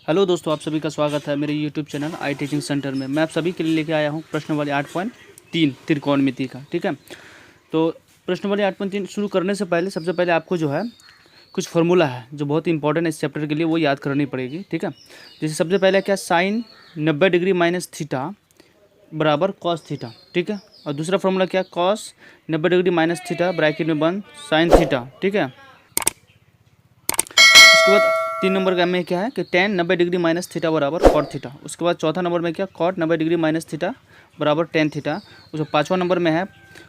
Hello दोस्तों, आप सभी का स्वागत है मेरे YouTube channel I teaching centre में। मैं आप सभी के लिए लेके आया हूँ प्रश्नावली 8.3 त्रिकोणमिति का। ठीक है, तो प्रश्नावली 8.3 शुरू करने से पहले सबसे पहले आपको जो है कुछ फार्मूला है जो बहुत ही इंपॉर्टेंट है इस चैप्टर के लिए, वो याद करनी पड़ेगी। ठीक है, जैसे सबसे पहले क्या, साइन 90 डिग्री माइनस थीटा बराबर कॉस थीटा। ठीक है, और दूसरा फार्मूला क्या, cos 90 degree minus theta bracket में बन साइन थीटा। ठीक है, उसके बाद 3 नंबर का में क्या है कि टेन 90 डिग्री माइनस थीटा बराबर कॉट थीटा। उसके बाद चौथा नंबर में क्या, कॉट 90 डिग्री माइनस थीटा बराबर टेन थीटा। उसके पाँचवा नंबर में है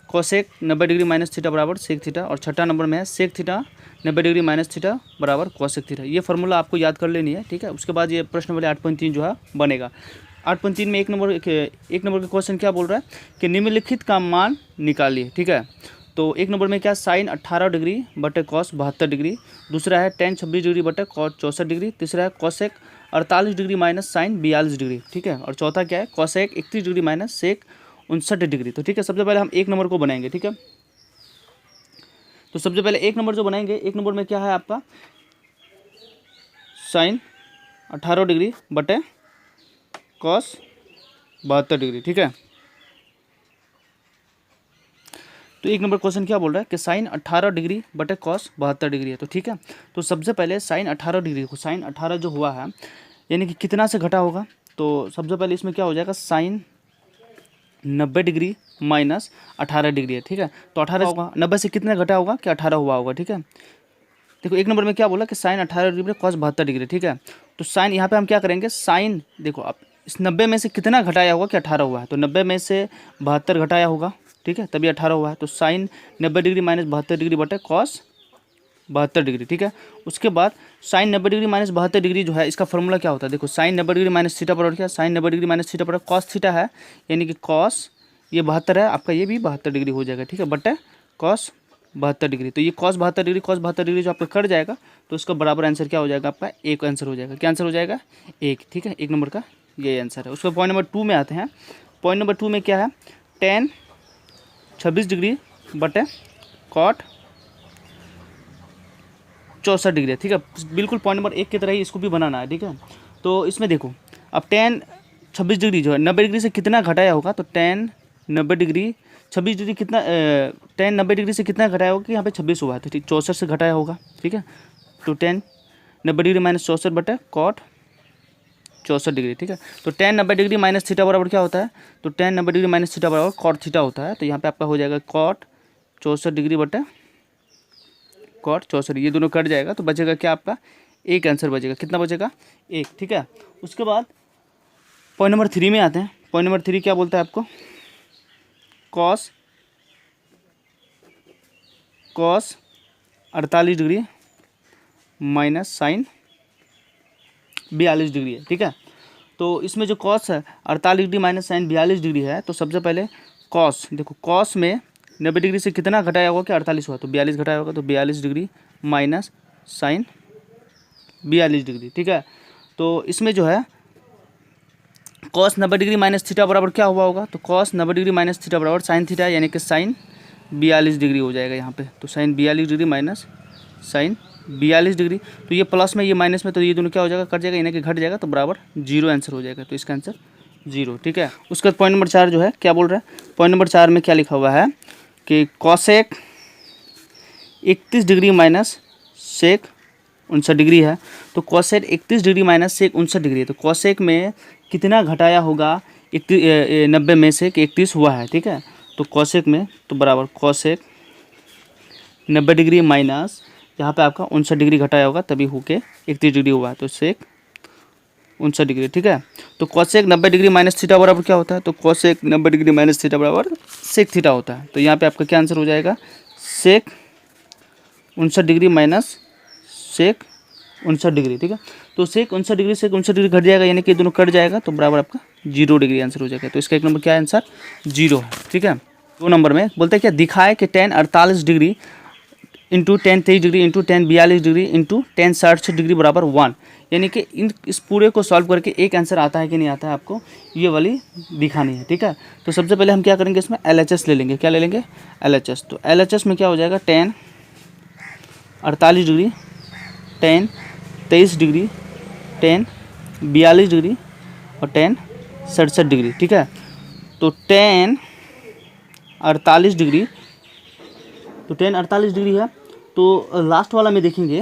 कोसेक 90 डिग्री माइनस थीटा बराबर सेक थीटा। और छठा नंबर में है sec theta 90 degree minus theta बराबर कोसेक थीटा। ये फार्मूला आपको याद कर लेनी है। ठीक है, उसके बाद ये प्रश्न वाले 8.3 जो है बनेगा। 8.3 में एक नंबर का क्वेश्चन क्या बोल रहा है कि निम्नलिखित का मान निकालिए। ठीक है, तो एक नंबर में क्या, साइन 18 डिग्री बटे कॉस 72 डिग्री। दूसरा है टेन 26 डिग्री बटे कॉस 64 डिग्री। तीसरा है cosec 48 degree minus sine 42 degree. ठीक है, और चौथा क्या है, cosec 31 degree minus sec 59 degree. तो ठीक है, सबसे पहले हम एक नंबर को बनाएंगे। ठीक है, तो सबसे पहले एक नंबर जो बनाएंगे, एक नंबर में क्या है आपका, साइन 18 डिग्री बटे कॉस 72 डिग्री। ठीक है, तो एक नंबर क्वेश्चन क्या बोल रहा है कि साइन 18 डिग्री बटे कॉस 72 डिग्री है। तो ठीक है, तो सबसे पहले साइन 18 डिग्री को, साइन 18 जो हुआ है यानी कि कितना से घटा होगा, तो सबसे पहले इसमें क्या हो जाएगा, साइन 90 डिग्री माइनस 18 डिग्री है। ठीक है, तो 18 होगा, 90 से कितना घटा होगा कि 18 हुआ होगा। ठीक है, देखो एक नंबर में क्या बोला कि साइन 18 डिग्री बटे कॉस 72 डिग्री। ठीक है, तो साइन यहाँ पे हम क्या करेंगे, साइन देखो अब इस 90 में से कितना घटाया होगा कि 18 हुआ है, तो 90 में से 72 घटाया होगा। ठीक है, तभी 18 हुआ है। तो साइन 90 डिग्री माइनस 72 डिग्री बटे कॉस 72 डिग्री। ठीक है, उसके बाद साइन 90 डिग्री माइनस 72 डिग्री जो है, इसका फॉर्मूला क्या होता है, देखो साइन 90 डिग्री माइनस थीटा बराबर क्या, साइन 90 डिग्री माइनस थीटा बराबर कॉस थीटा है, यानी कि कॉस ये 72 है आपका, ये भी 72 डिग्री हो जाएगा। ठीक है, बटे कॉस 72 डिग्री। तो ये कॉस 72 डिग्री जो आपका कट जाएगा, तो इसका बराबर आंसर क्या हो जाएगा आपका, एक आंसर हो जाएगा। क्या आंसर हो जाएगा, एक। ठीक है, एक नंबर का ये आंसर है। उसके बाद पॉइंट नंबर 2 में आते हैं। पॉइंट नंबर 2 में क्या है, टेन 26 डिग्री बटे कॉट 64 डिग्री। ठीक है, बिल्कुल पॉइंट नंबर 1 की तरह ही इसको भी बनाना है। ठीक है, तो इसमें देखो अब टेन 26 डिग्री जो है 90 डिग्री से कितना घटाया होगा, तो टेन 90 डिग्री 26 डिग्री कितना, टेन 90 डिग्री से कितना घटाया होगा कि यहाँ पे 26 हुआ है, तो ठीक 64 से घटाया होगा। ठीक है, तो टेन 90 डिग्री माइनस 64 बटे कॉट 64 डिग्री। ठीक है, तो टेन 90 डिग्री माइनस थीटा बराबर क्या होता है, तो टेन 90 डिग्री माइनस थीटा बराबर कॉट थीटा होता है। तो यहाँ पे आपका हो जाएगा कॉट 64 डिग्री बटे कॉट 64, ये दोनों कट जाएगा तो बचेगा क्या आपका, एक आंसर बचेगा। कितना बचेगा, एक। ठीक है, उसके बाद पॉइंट नंबर 3 में आते हैं। पॉइंट नंबर 3 क्या बोलता है आपको, cos 48 degree minus sine 42 degree है। ठीक है, तो इसमें जो कॉस है 48 डिग्री माइनस साइन 42 डिग्री है, तो सबसे पहले कॉस देखो, कॉस में 90 डिग्री से कितना घटाया होगा कि 48 हुआ, तो 42 घटाया होगा, तो 42 डिग्री माइनस साइन 42 डिग्री। ठीक है, तो इसमें जो है कॉस 90 डिग्री माइनस थीटा बराबर क्या हुआ होगा, तो कॉस 90 डिग्री माइनस थीटा बराबर साइन थीटा, यानी कि साइन 42 डिग्री हो जाएगा यहाँ पे। तो sine 42 degree minus sine 42 degree, तो ये प्लस में ये माइनस में, तो ये दोनों क्या हो जाएगा, कट जाएगा, यानी कि घट जाएगा, तो बराबर 0 आंसर हो जाएगा। तो इसका आंसर 0। ठीक है, उसके बाद पॉइंट नंबर 4 जो है क्या बोल रहा है, पॉइंट नंबर 4 में क्या लिखा हुआ है कि cosec 31 degree minus sec 59 degree है। तो cosec 31 degree minus sec 59 degree है, तो कॉसेक में कितना घटाया होगा 90 में से कि 31 हुआ है। ठीक है, तो कॉसेक में तो बराबर कॉसेक 90 डिग्री माइनस यहाँ पे आपका 59 डिग्री घटाया होगा, तभी होके 31 डिग्री हुआ है, तो सेक 59 डिग्री। ठीक है, तो कॉसेक 90 डिग्री माइनस थीटा बराबर क्या होता है, तो कॉसेक 90 डिग्री माइनस थीटा बराबर सेक थीटा होता है। तो यहाँ पे आपका क्या आंसर हो जाएगा, सेक 59 डिग्री माइनस सेक 59 डिग्री। ठीक है, तो सेक 59 डिग्री से 59 डिग्री घट जाएगा, यानी कि दोनों कट जाएगा, तो बराबर आपका 0 डिग्री आंसर हो जाएगा। तो इसका एक नंबर क्या आंसर 0 है। ठीक है, 2 नंबर में बोलते हैं क्या, दिखाए कि ten 48 degree into ten 23 degree into ten 42 degree into ten 67 degree बराबर 1। यानी कि इस पूरे को सॉल्व करके एक आंसर आता है कि नहीं आता है आपको ये वाली दिखानी है। ठीक है, तो सबसे पहले हम क्या करेंगे, इसमें LHS ले लेंगे। क्या ले लेंगे? LHS। तो LHS में क्या हो जाएगा, ten 48 degree, ten 23 degree, ten 42 degree और टेन 67 डिग्री। ठीक है, तो टेन 48 डिग्री, तो टेन 48 डिग्री है। तो लास्ट वाला में देखेंगे,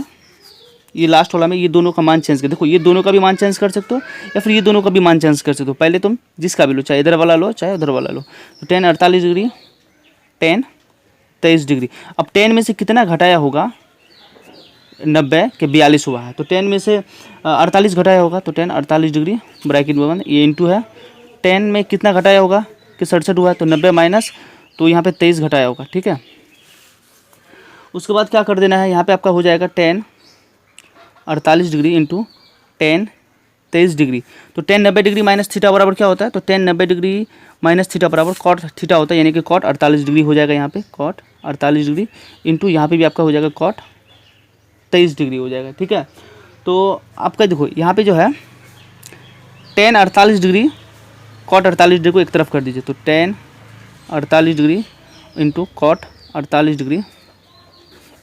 ये लास्ट वाला में ये दोनों का मान चेंज कर, देखो ये दोनों का भी मान चेंज कर सकते हो या फिर ये दोनों का भी मान चेंज कर सकते हो। पहले तुम जिसका भी लो, चाहे इधर वाला लो चाहे उधर वाला लो। तो टेन 48 डिग्री, टेन 23 डिग्री। अब टेन में से कितना घटाया होगा, 90 के 42 हुआ है, तो टेन में से 48 घटाया होगा, तो टेन 48 डिग्री ब्रैकेट में बंद, ये इंटू है। टेन में कितना घटाया होगा कि 67 हुआ है, तो 90 माइनस, तो यहाँ पे 23 घटाया होगा। ठीक है, उसके बाद क्या कर देना है, यहाँ पे आपका हो जाएगा ten 48 degree into ten 23 degree. तो टेन 90 डिग्री माइनस थीटा बराबर क्या होता है, तो टेन 90 डिग्री माइनस थीटा बराबर कॉट थीटा होता है, यानी कि कॉट 48 डिग्री हो जाएगा यहाँ पे, कॉट 48 डिग्री इंटू यहाँ पे भी आपका हो जाएगा कॉट 23 डिग्री हो जाएगा। ठीक है, तो आपका देखो यहाँ पे जो है टेन 48 डिग्री कॉट 48 डिग्री को एक तरफ कर दीजिए, तो tan 48 degree into cot 48 degree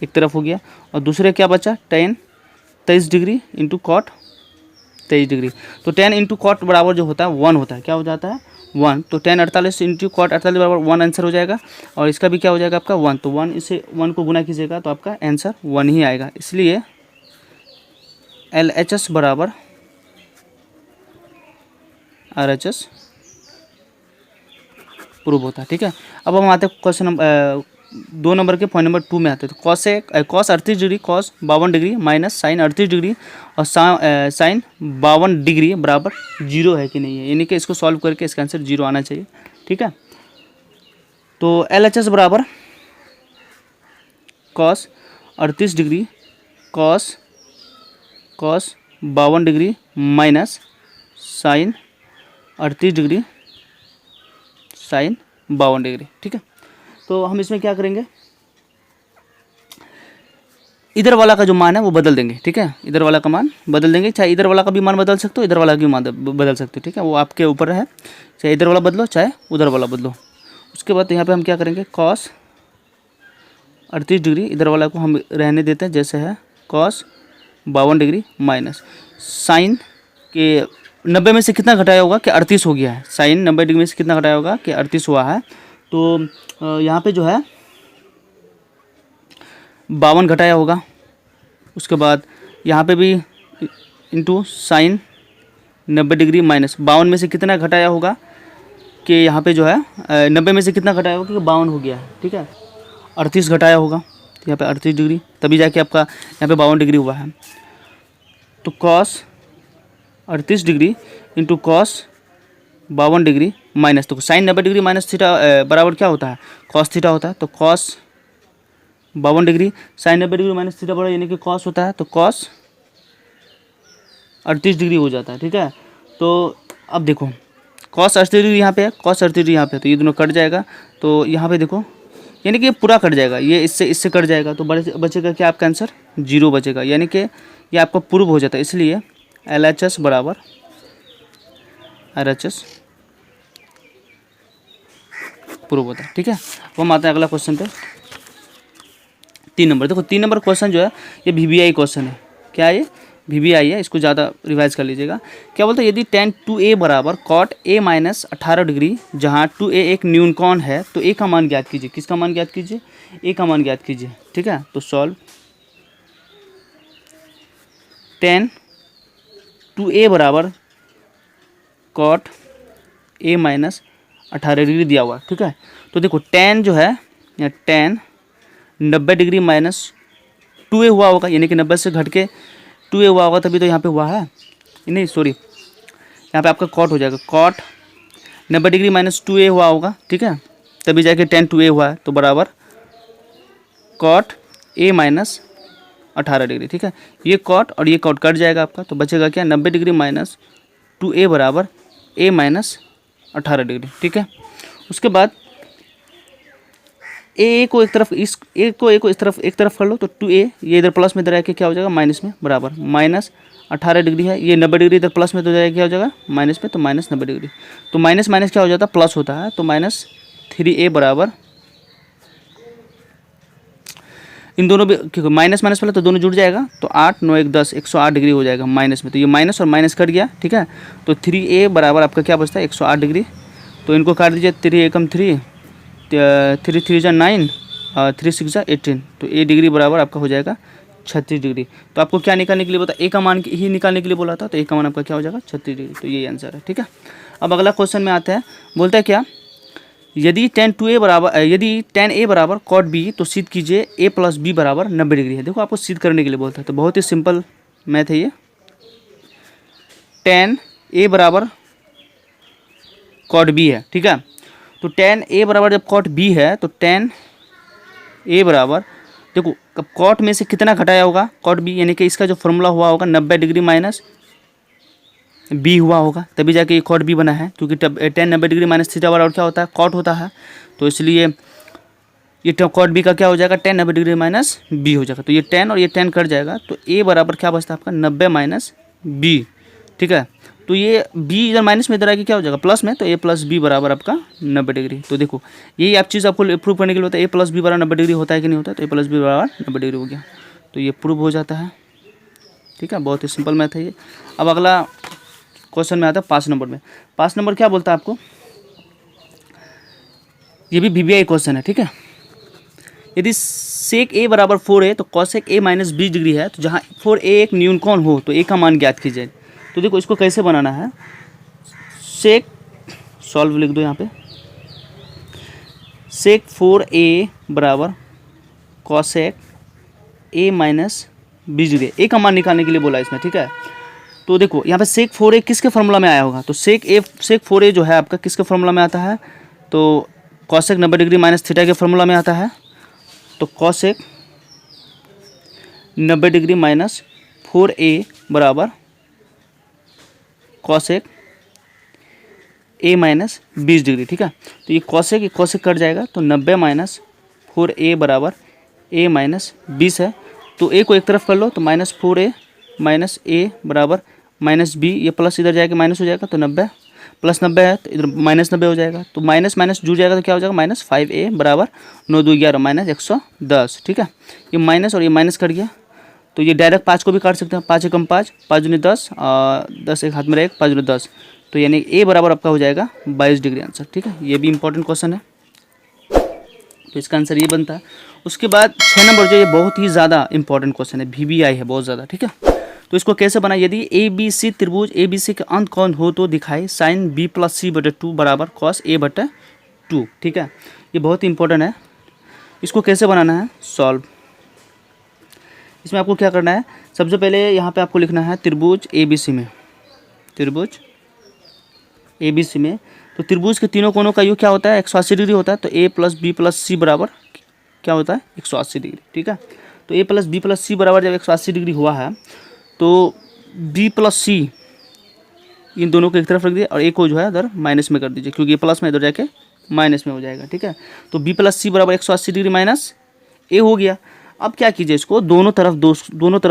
एक तरफ हो गया, और दूसरे क्या बचा, tan 23 degree into cot 23 degree. तो टेन इंटू कॉट बराबर जो होता है 1 होता है, क्या हो जाता है 1। तो टेन 48 इंटू कॉट 48 बराबर 1 आंसर हो जाएगा, और इसका भी क्या हो जाएगा आपका 1। तो 1 इसे 1 को गुना कीजिएगा तो आपका आंसर 1 ही आएगा, इसलिए LHS बराबर RHS प्रूव होता है। ठीक है, अब हम आते हैं क्वेश्चन नंबर 2 नंबर के पॉइंट नंबर 2 में आते हैं। तो cos 38 degree cos 52 degree minus sine 38 degree और साइन 52 डिग्री बराबर 0 है कि नहीं है, यानी कि इसको सॉल्व करके इसका आंसर 0 आना चाहिए। ठीक है, तो LHS बराबर cos 38 degree cos 52 degree minus sine 38 degree sine 52 degree. ठीक है, तो हम इसमें क्या करेंगे, इधर वाला का जो मान है वो बदल देंगे। ठीक है, इधर वाला का मान बदल देंगे, चाहे इधर वाला का भी मान बदल सकते हो, इधर वाला का भी मान बदल सकते हो। ठीक है, वो आपके ऊपर है, चाहे इधर वाला बदलो चाहे उधर वाला बदलो। उसके बाद यहाँ पे हम क्या करेंगे, कॉस 38 डिग्री इधर वाला को हम रहने देते हैं जैसे है, कॉस 52 डिग्री माइनस साइन के 90 में से कितना घटाया होगा कि 38 हो गया है, साइन 90 डिग्री में से कितना घटाया होगा कि 38 हुआ है। तो यहाँ पे जो है 52 घटाया होगा, उसके बाद यहाँ पे भी इंटू साइन 90 डिग्री माइनस 52 में से कितना घटाया होगा कि यहाँ पे जो है 90 में से कितना घटाया होगा कि 52 हो गया है। ठीक है, 38 घटाया होगा, तो यहाँ पे 38 डिग्री, तभी जाके आपका यहाँ पे 52 डिग्री हुआ है। तो cos 38 degree into cos 52 degree minus, तो साइन 90 डिग्री माइनस थीटा बराबर क्या होता है, कॉस थीटा होता है। तो cos 52 degree sine 90 degree minus theta बराबर यानी कि कॉस होता है, तो कॉस 38 डिग्री हो जाता है। ठीक है, तो अब देखो कॉस 38 डिग्री यहाँ पे है, कॉस 38 डिग्री यहाँ पे है, तो ये दोनों कट जाएगा, तो यहाँ पे देखो यानी कि ये पूरा कट जाएगा, ये इससे कट जाएगा, तो बचेगा क्या आपका आंसर 0 बचेगा, यानी कि ये आपका प्रूव हो जाता है, इसलिए LHS बराबर RHS प्रूव होता है। ठीक है, वो हम आते हैं अगला क्वेश्चन पे, 3 नंबर। देखो 3 नंबर क्वेश्चन जो है ये VBI क्वेश्चन है, क्या है ये VBI है, इसको ज़्यादा रिवाइज कर लीजिएगा। क्या बोलते हैं, यदि tan 2a बराबर cot a माइनस 18 डिग्री, जहाँ 2a एक न्यूनकोण है, तो a का मान ज्ञात कीजिए। किसका मान ज्ञात कीजिए, a का मान ज्ञात कीजिए। ठीक है, तो सॉल्व tan 2a बराबर cot a माइनस 18 डिग्री दिया हुआ। ठीक है, तो देखो tan जो है या tan 90 डिग्री माइनस 2a हुआ होगा, यानी कि 90 से घट के 2a हुआ होगा, तभी तो यहाँ पे हुआ है, नहीं सॉरी यहाँ पे आपका कॉट हो जाएगा, कॉट 90 डिग्री माइनस 2a हुआ होगा। ठीक है, तभी जाके tan 2a हुआ है, तो बराबर कॉट a माइनस 18 डिग्री। ठीक है, ये कॉट और ये कॉट कट जाएगा आपका, तो बचेगा क्या 90 डिग्री माइनस 2a बराबर a माइनस 18 डिग्री। ठीक है, उसके बाद ए को एक तरफ इस तरफ एक तरफ कर लो, तो 2a ये इधर प्लस में इधर आके क्या हो जाएगा माइनस में, बराबर माइनस 18 डिग्री है, ये 90 डिग्री इधर प्लस में तो जाएगा क्या हो जाएगा माइनस में, तो माइनस 90 डिग्री। तो माइनस माइनस क्या हो जाता है प्लस होता है, तो माइनस 3a बराबर इन दोनों भी, क्योंकि माइनस माइनस वाला तो दोनों जुड़ जाएगा, तो 8 9 1 10 108 डिग्री हो जाएगा माइनस में, तो ये माइनस और माइनस कट गया, ठीक है। तो 3a बराबर आपका क्या बचता है 108 डिग्री। तो इनको काट दीजिए, 3 एकम 3, 3 3 जा 9, 3 6 जा 18, तो a डिग्री बराबर आपका हो जाएगा 36 डिग्री। तो आपको क्या निकालने के लिए बोला, a का मान ही निकालने के लिए बोला था, तो a का मान आपका क्या हो जाएगा 36 डिग्री। तो यही आंसर है, ठीक है। अब अगला क्वेश्चन में आते हैं, बोलता है क्या, यदि tan a बराबर cot b तो सिद्ध कीजिए a प्लस बी बराबर 90 डिग्री है। देखो आपको सिद्ध करने के लिए बोलता है, तो बहुत ही सिंपल मैथ है ये। tan a बराबर cot b है, ठीक है। तो tan a बराबर जब cot b है तो tan a बराबर, देखो cot में से कितना घटाया होगा cot b, यानी कि इसका जो फॉर्मूला हुआ होगा 90 डिग्री माइनस बी हुआ होगा, तभी जाके ये कॉट बी बना है, क्योंकि tan 90 डिग्री माइनस थीटा बराबर क्या होता है कॉट होता है, तो इसलिए ये कॉट बी का क्या हो जाएगा tan 90 डिग्री माइनस बी हो जाएगा। तो ये tan और ये tan कट जाएगा, तो a बराबर क्या बचता है आपका 90 माइनस बी, ठीक है। तो ये b इधर माइनस में इधर आके क्या हो जाएगा प्लस में, तो a प्लस बी बराबर आपका 90 डिग्री। तो देखो यही आप चीज़ आपको प्रूव करने के लिए होता है, a प्लस बी बराबर 90 डिग्री होता है कि नहीं होता है, तो a प्लस बी बराबर 90 डिग्री हो गया, तो ये प्रूव हो जाता है, ठीक है। बहुत ही सिंपल मैथ है ये। अब अगला क्वेश्चन में आता है 5 नंबर में। 5 नंबर क्या बोलता है आपको, ये भी वीवीआई क्वेश्चन है, ठीक है। यदि सेक a बराबर 4a तो कॉसेक a माइनस 20 डिग्री है, तो जहाँ 4a एक न्यूनकोण हो तो a का मान ज्ञात कीजिए। तो देखो इसको कैसे बनाना है, सेक सॉल्व लिख दो यहाँ पे, सेक 4a बराबर cosec a minus 20 degree, a का मान निकालने के लिए बोला इसमें, ठीक है। तो देखो यहाँ पे सेक 4a किसके फॉर्मूला में आया होगा, तो सेक 4a जो है आपका किसके फॉर्मूला में आता है, तो कॉसेक 90 डिग्री माइनस थीटा के फॉर्मूला में आता है। तो कॉसेक 90 डिग्री माइनस 4a बराबर कॉसेक a माइनस 20 डिग्री, ठीक है। तो ये कॉसेक कट जाएगा, तो 90 माइनस 4a बराबर a माइनस 20 है, तो a को एक तरफ कर लो, तो माइनस 4a माइनस a बराबर माइनस बी, ये प्लस इधर जाएगा माइनस हो जाएगा, तो 90 प्लस 90 है तो इधर माइनस 90 हो जाएगा, तो माइनस माइनस जुड़ जाएगा तो क्या हो जाएगा माइनस 5a बराबर 9 2 11 माइनस 110, ठीक है। ये माइनस और ये माइनस कट गया, तो ये डायरेक्ट 5 को भी काट सकते हैं, 5 एकम 5, 5 दूनी 10, 10 एक हाथ में रहेगा 5 दूनी 10, तो यानी a बराबर आपका हो जाएगा 22 डिग्री आंसर, ठीक है। ये भी इंपॉर्टेंट क्वेश्चन है, तो इसका आंसर ये बनता है। उसके बाद 6 नंबर जो ये बहुत ही ज़्यादा इंपॉर्टेंट क्वेश्चन है, वीवीआई है बहुत ज़्यादा, ठीक है। तो इसको कैसे बना, यदि ए बी सी त्रिभुज ए बी सी के अंत कौन हो तो दिखाए साइन बी प्लस सी बटे 2 बराबर कॉस ए बटे 2, ठीक है। ये बहुत ही इंपॉर्टेंट है। इसको कैसे बनाना है सॉल्व, इसमें आपको क्या करना है, सबसे पहले यहाँ पे आपको लिखना है त्रिभुज ए बी सी में, त्रिभुज ए बी सी में, तो त्रिभुज के तीनों कोनों का योग क्या होता है 180 डिग्री होता है, तो ए प्लस बी प्लस सी बराबर क्या होता है 180 डिग्री, ठीक है। तो ए प्लस बी प्लस सी बराबर जब 180 डिग्री हुआ है, तो b प्लस सी इन दोनों को एक तरफ रख दिया और a को जो है इधर माइनस में कर दीजिए, क्योंकि ये प्लस में इधर जाके माइनस में हो जाएगा, ठीक है। तो b प्लस सी बराबर 180 डिग्री माइनस a हो गया। अब क्या कीजिए, इसको दोनों तरफ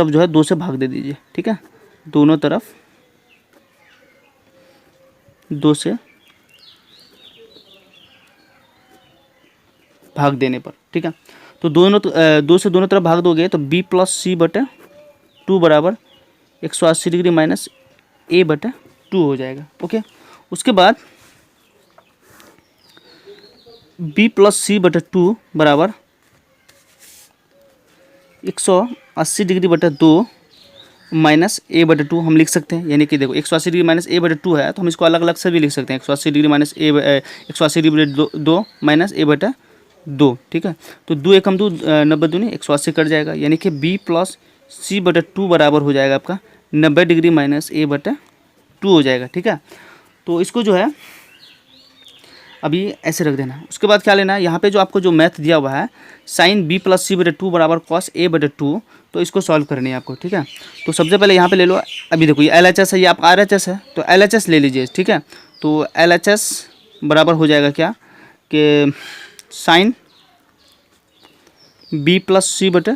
जो है 2 से भाग दे दीजिए, ठीक है। दोनों तरफ 2 से भाग देने पर, ठीक है। तो 2 से दोनों तरफ भाग दोगे तो b प्लस सी बटे 2 बराबर 180 डिग्री माइनस a बटे 2 हो जाएगा, ओके। उसके बाद b प्लस सी बटे 2 बराबर 180 डिग्री बटे 2 माइनस a बटे 2 हम लिख सकते हैं, यानी कि देखो 180 डिग्री माइनस a बटे 2 है, तो हम इसको अलग अलग से भी लिख सकते हैं, 180 डिग्री माइनस 180 डिग्री बटे 2 माइनस a बटे 2, ठीक है। तो 2 एकम 2 90 दूनी 180 कट जाएगा, यानी कि b प्लस सी बटे 2 बराबर हो जाएगा आपका 90 डिग्री माइनस a बटे 2 हो जाएगा, ठीक है। तो इसको जो है अभी ऐसे रख देना। उसके बाद क्या लेना है, यहाँ पे जो आपको जो मैथ दिया हुआ है साइन b प्लस सी बटे 2 बराबर कॉस a बटे 2, तो इसको सॉल्व करनी है आपको, ठीक है। तो सबसे पहले यहाँ पे ले लो, अभी देखो ये LHS है, ये आप RHS है, तो LHS ले लीजिए, ठीक है। तो LHS बराबर हो जाएगा क्या कि साइन बी प्लस सी बटे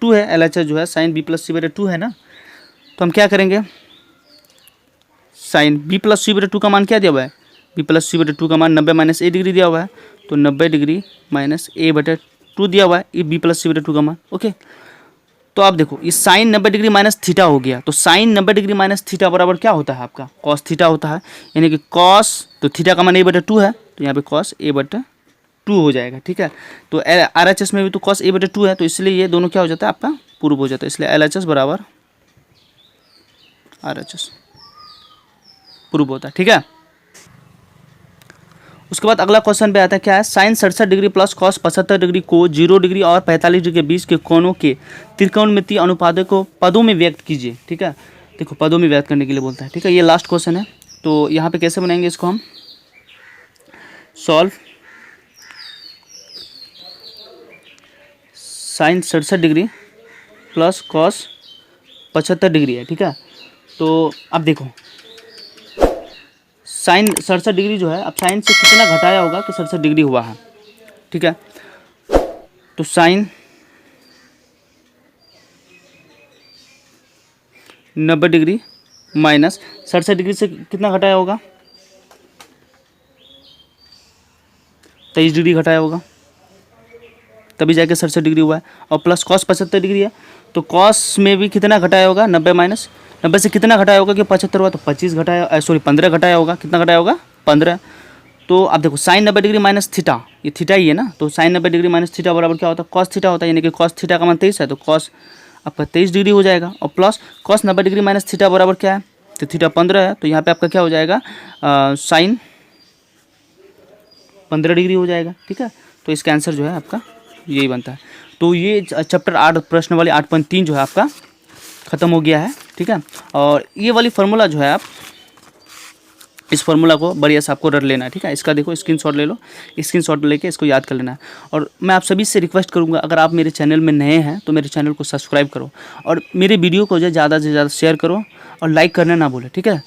टू है, LHS जो है साइन बी प्लस सी बटे टू है ना। तो हम क्या करेंगे, साइन बी प्लस सी बटे टू का मान क्या दिया हुआ है, बी प्लस सी बटे टू का मान 90 माइनस ए डिग्री दिया हुआ है, तो 90 डिग्री माइनस ए बटे टू दिया हुआ है, ये बी प्लस सी बटे टू का मान। ओके, तो आप देखो ये साइन 90 डिग्री माइनस थीटा हो गया, तो साइन 90 डिग्री माइनस थीटा बराबर क्या होता है आपका, कॉस थीटा होता है। यानी कि कॉस, तो थीटा का मान ए बटे टू है, तो यहाँ पे कॉस ए बटे टू हो जाएगा। ठीक है, तो RHS में भी तो कॉस ए बटे टू है, तो इसलिए ये दोनों क्या हो जाता है आपका प्रूव हो जाता है, इसलिए LHS बराबर RHS प्रूव होता है। ठीक है, उसके बाद अगला क्वेश्चन पे आता है क्या है, sine 67 degree plus cos 75 degree को 0 डिग्री और 45 डिग्री के बीच के कोणों के त्रिकोणमितीय अनुपातों को पदों में व्यक्त कीजिए। ठीक है, देखो पदों में व्यक्त करने के लिए बोलता है। ठीक है, ये लास्ट क्वेश्चन है, तो यहाँ पे कैसे बनाएंगे इसको हम, solve sine 67 degree plus cos 75 degree है। ठीक है, तो अब देखो साइन 67 डिग्री जो है, अब साइन से कितना घटाया होगा कि 67 डिग्री हुआ है। ठीक है, तो साइन 90 डिग्री माइनस 67 डिग्री से कितना घटाया होगा, 23 डिग्री घटाया होगा, तभी जाके 67 डिग्री हुआ है। और प्लस कॉस 75 डिग्री है, तो कॉस में भी कितना घटाया होगा, 90 माइनस 90 से कितना घटाया होगा कि 75 हुआ, तो 25 घटाया, सॉरी 15 घटाया होगा, कितना घटाया होगा 15। तो आप देखो साइन 90 डिग्री माइनस थीटा, ये थीटा ही है ना, तो साइन 90 डिग्री माइनस थीटा बराबर क्या होता है, कॉस थीटा होता है। यानी कि कॉस थीटा का मान 23 है, तो कॉस आपका 23 डिग्री हो जाएगा। और plus cos 90 degree minus theta बराबर क्या है, तो थीटा 15 है, तो यहाँ पे आपका क्या हो जाएगा, साइन 15 डिग्री हो जाएगा। ठीक है, तो इसका आंसर जो है आपका यही बनता है। तो ये चैप्टर 8 प्रश्न वाली 8.3 जो है आपका ख़त्म हो गया है। ठीक है, और ये वाली फार्मूला जो है आप इस फार्मूला को बढ़िया से आपको रट लेना है। ठीक है, इसका देखो स्क्रीनशॉट ले लो, स्क्रीनशॉट लेके इसको याद कर लेना है। और मैं आप सभी से रिक्वेस्ट करूंगा, अगर आप मेरे चैनल में नए हैं तो मेरे चैनल को सब्सक्राइब करो और मेरे वीडियो को जो ज़्यादा से ज़्यादा शेयर करो और लाइक करना ना भूलें। ठीक है,